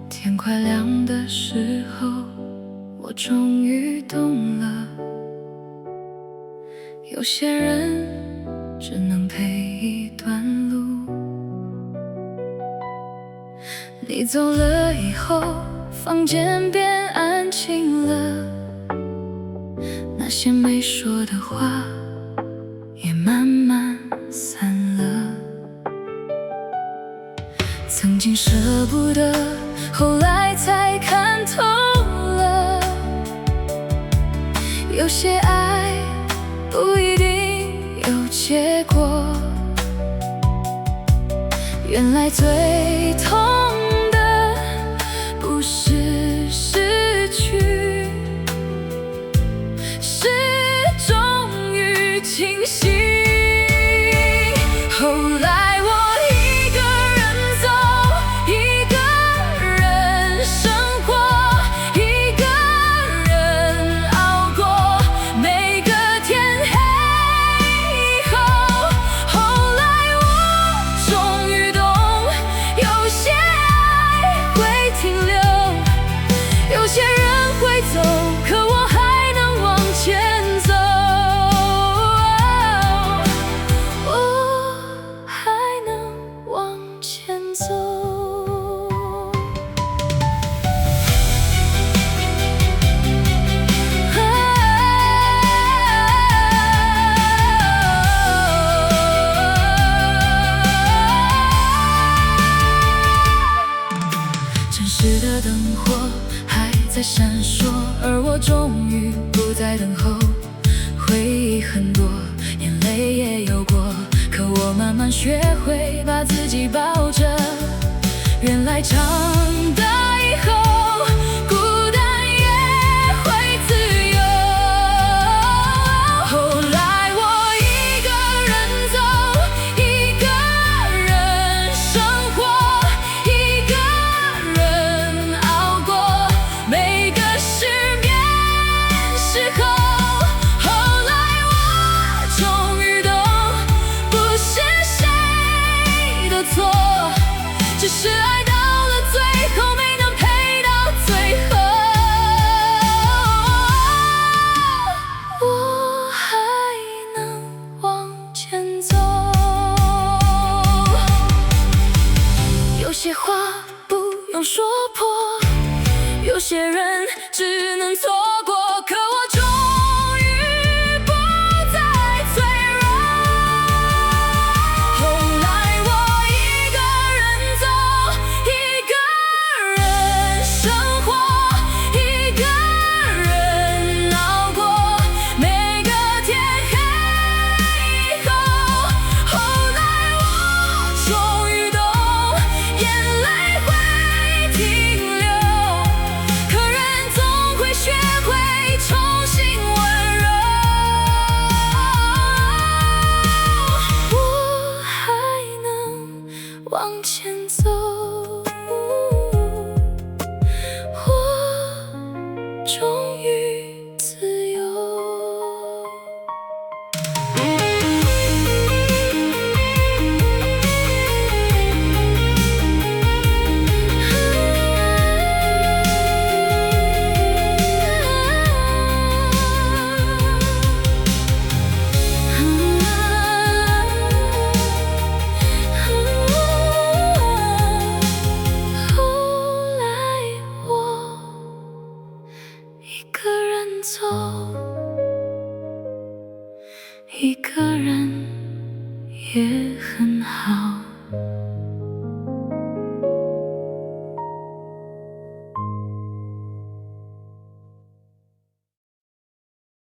天快亮的时候，我终于懂了，有些人只能陪一段路。你走了以后，房间变安静了，那些没说的话也慢慢散了。曾经舍不得，后来才看透了，有些爱不一定有结果。原来最痛的不是失去，是终于清醒。后来我一个人走，一个人生活，一个人熬过每个天黑以后。后来我终于懂，有些爱会停留，有些人会走，可我还能往前走，我还能往前走。城市的灯火还在闪烁，而我终于不再等候。回忆很多，眼泪也有过，可我慢慢学会把自己抱着。原来长大以后，孤单也会自由。后来我一个人走，一个人生活，一个人熬过每个失眠时候。后来我终于懂，不是谁的错，只是爱到了最后没能陪到最后。我还能往前走，有些话不用说破，有些人只能错过，可我终于不再脆弱。后来我一个人走，一个人生活，一个人熬过每个天黑以后。后来我终于懂，眼泪会停留，可人总会学会重新温柔。我还能往前走，我终于自由。后来我一个人走。